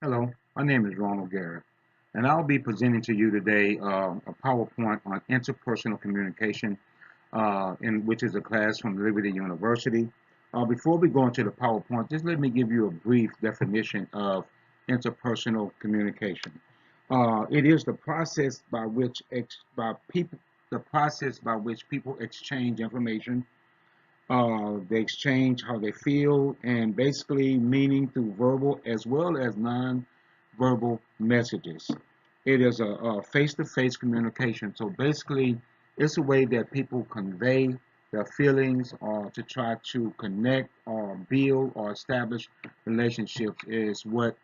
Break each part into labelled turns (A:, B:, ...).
A: Hello, my name is Ronald Garrett, and I'll be presenting to you today a PowerPoint on interpersonal communication, in which is a class from Liberty University. Before we go into the PowerPoint, just let me give you a brief definition of interpersonal communication. It is the process by which people exchange information. They exchange how they feel and basically meaning through verbal as well as non-verbal messages. It is a face-to-face communication. So basically, it's a way that people convey their feelings or to try to connect or build or establish relationships is what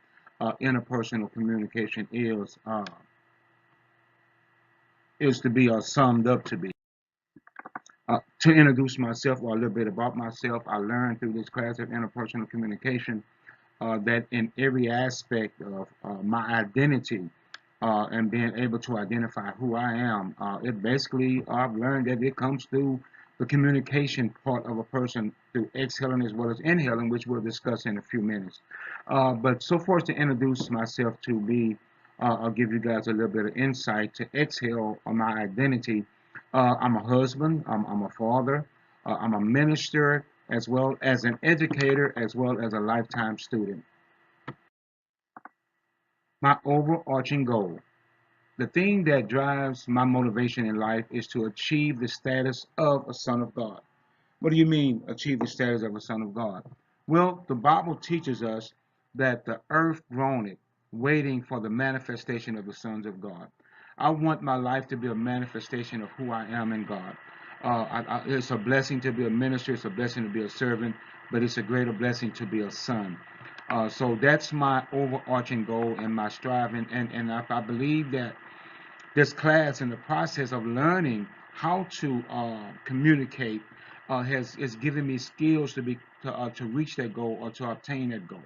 A: interpersonal communication is to be summed up to be. To introduce myself or a little bit about myself, I learned through this class of interpersonal communication that in every aspect of my identity and being able to identify who I am, it basically, I've learned that it comes through the communication part of a person through exhaling as well as inhaling, which we'll discuss in a few minutes. But so far as to introduce myself to be, I'll give you guys a little bit of insight to exhale on my identity. I'm a husband, I'm a father, I'm a minister, as well as an educator, as well as a lifetime student. My overarching goal, the thing that drives my motivation in life is to achieve the status of a son of God. What do you mean, achieve the status of a son of God? Well, the Bible teaches us that the earth groaneth, waiting for the manifestation of the sons of God. I want my life to be a manifestation of who I am in God. It's a blessing to be a minister, it's a blessing to be a servant, but it's a greater blessing to be a son. So that's my overarching goal and my striving. And I believe that this class and the process of learning how to communicate has is giving me skills to reach that goal or to obtain that goal.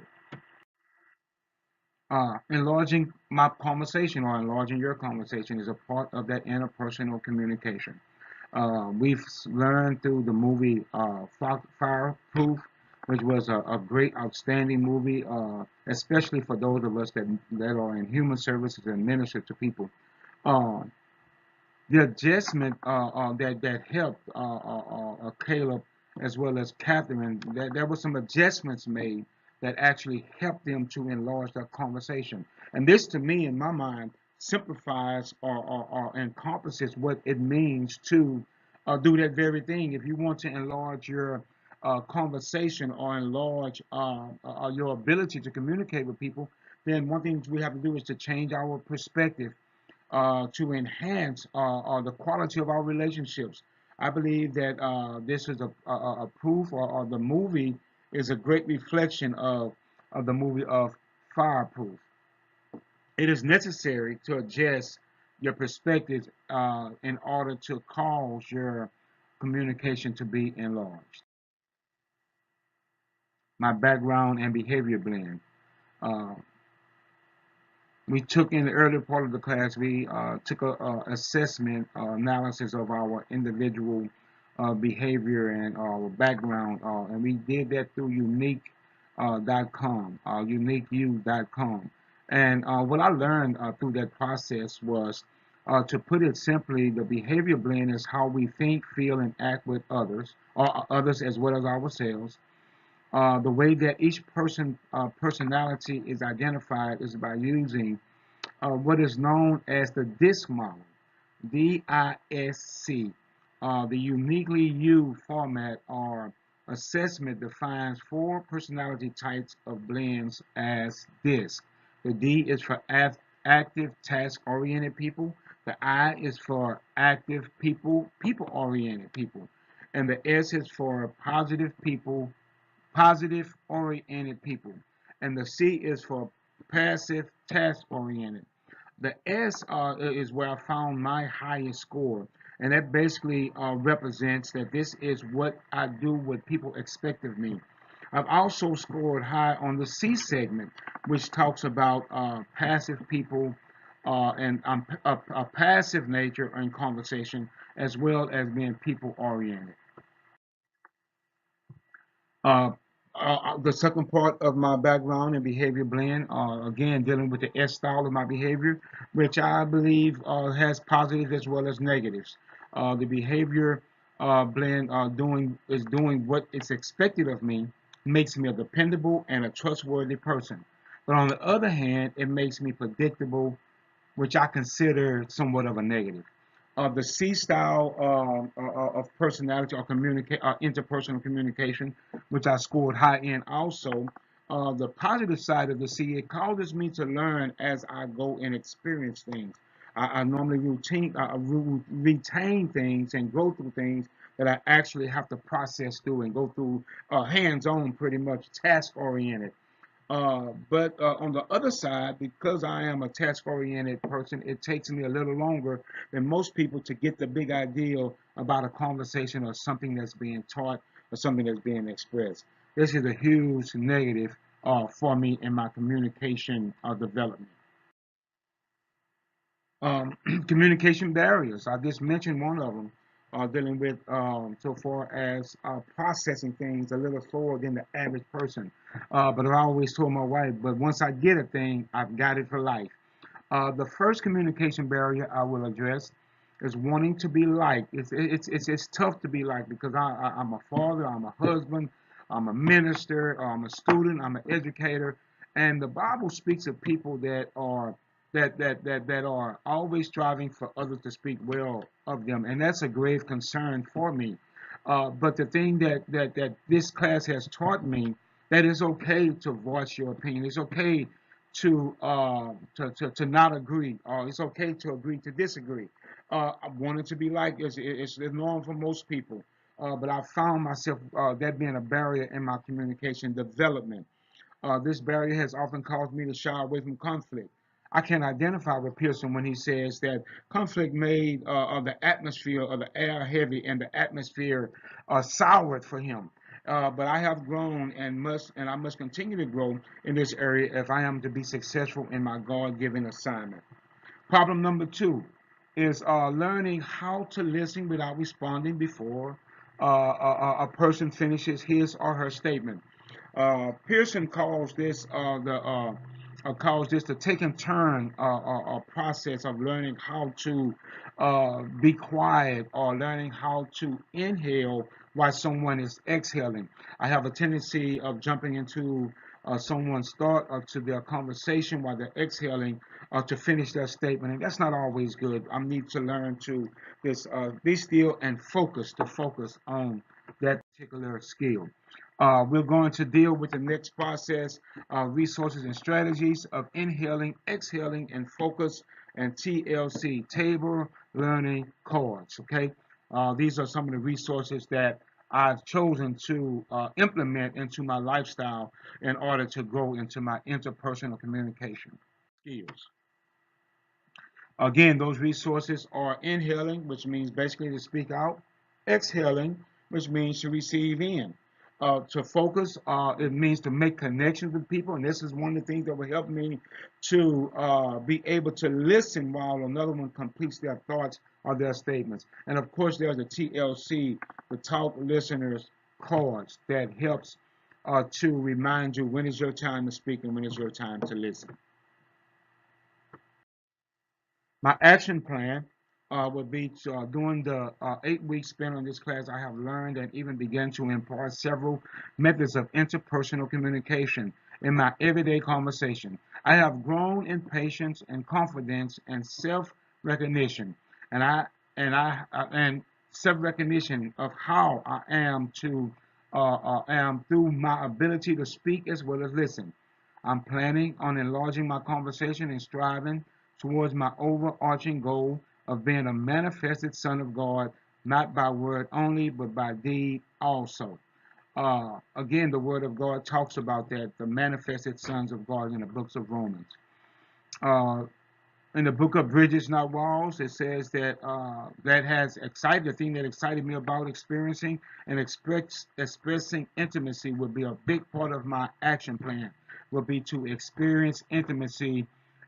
A: Enlarging my conversation or enlarging your conversation is a part of that interpersonal communication. We've learned through the movie Fireproof, which was a great, outstanding movie, especially for those of us that are in human services and minister to people. Uh, the adjustment that helped Caleb as well as Catherine, there were some adjustments made that actually helped them to enlarge their conversation. And this, to me, in my mind, simplifies or encompasses what it means to do that very thing. If you want to enlarge your conversation or enlarge your ability to communicate with people, then one thing we have to do is to change our perspective to enhance the quality of our relationships. I believe that this is a proof, or the movie is a great reflection of the movie of Fireproof. It is necessary to adjust your perspectives in order to cause your communication to be enlarged. My background and behavior blend. Uh, we took in the earlier part of the class, we took a assessment analysis of our individual behavior and background, and we did that through unique.com, uniqueyou.com. And what I learned through that process was, to put it simply, the behavior blend is how we think, feel, and act with others, or others as well as ourselves. The way that each personality is identified is by using what is known as the DISC model, DISC. The uniquely you format or assessment defines four personality types of blends as DISC. The D is for active, task-oriented people. The I is for active people, people-oriented people. And the S is for positive people, positive oriented people. And the C is for passive, task oriented. The S is where I found my highest score. And that basically represents that this is what I do, what people expect of me. I've also scored high on the C segment, which talks about passive people and a passive nature in conversation, as well as being people oriented. Uh, The second part of my background in behavior blend, again, dealing with the S style of my behavior, which I believe has positives as well as negatives. The behavior blend doing what is expected of me, makes me a dependable and a trustworthy person. But on the other hand, it makes me predictable, which I consider somewhat of a negative. The C style of personality or interpersonal communication, which I scored high in also. The positive side of the C, it causes me to learn as I go and experience things. I normally retain things and go through things that I actually have to process through and go through hands-on, pretty much task-oriented. But on the other side, because I am a task-oriented person, it takes me a little longer than most people to get the big idea about a conversation or something that's being taught or something that's being expressed. This is a huge negative for me in my communication development. Um, Communication barriers. I just mentioned one of them, dealing with so far as processing things a little slower than the average person. But I always told my wife, but once I get a thing, I've got it for life. The first communication barrier I will address is wanting to be liked. It's tough to be liked because I'm a father, I'm a husband, I'm a minister, I'm a student, I'm an educator, and the Bible speaks of people that are always striving for others to speak well of them, and that's a grave concern for me. But the thing that this class has taught me, that it's okay to voice your opinion. It's okay to not agree, or it's okay to agree to disagree. I wanted to be like it's the norm for most people, but I found myself that being a barrier in my communication development. This barrier has often caused me to shy away from conflict. I can identify with Pearson when he says that conflict made of the atmosphere of the air heavy and the atmosphere soured for him. But I have grown and I must continue to grow in this area if I am to be successful in my God-given assignment. Problem number two is learning how to listen without responding before a person finishes his or her statement. Pearson calls this the take and turn process of learning how to be quiet or learning how to inhale while someone is exhaling. I have a tendency of jumping into someone's thought or to their conversation while they're exhaling to finish their statement, and that's not always good. I need to learn to be still and focus on that particular skill. We're going to deal with the next process, resources and strategies of inhaling, exhaling, and focus, and TLC, table learning cards. Okay, these are some of the resources that I've chosen to implement into my lifestyle in order to grow into my interpersonal communication skills. Again, those resources are inhaling, which means basically to speak out, exhaling, which means to receive in. To focus, it means to make connections with people, and this is one of the things that will help me to be able to listen while another one completes their thoughts or their statements. And of course, there's the TLC, the Talk Listeners cards, that helps to remind you when is your time to speak and when is your time to listen. My action plan would be to, during the 8 weeks spent on this class, I have learned and even begun to impart several methods of interpersonal communication in my everyday conversation. I have grown in patience and confidence and self-recognition, and and self-recognition of how I am through my ability to speak as well as listen. I'm planning on enlarging my conversation and striving towards my overarching goal of being a manifested son of God, not by word only, but by deed also. Again, the word of God talks about that, the manifested sons of God in the books of Romans. Uh, in the book of Bridges Not Walls, it says that the thing that excited me about experiencing and expressing intimacy would be a big part of my action plan, would be to experience intimacy.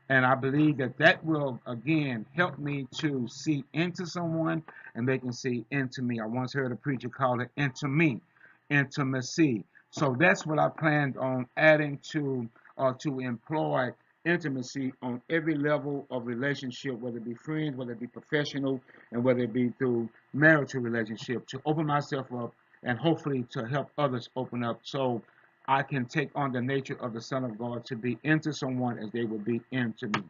A: And I believe that will, again, help me to see into someone and they can see into me. I once heard a preacher call it into me, intimacy. So that's what I planned on adding to employ intimacy on every level of relationship, whether it be friends, whether it be professional, and whether it be through marital relationship, to open myself up and hopefully to help others open up so I can take on the nature of the Son of God to be into someone as they would be into me.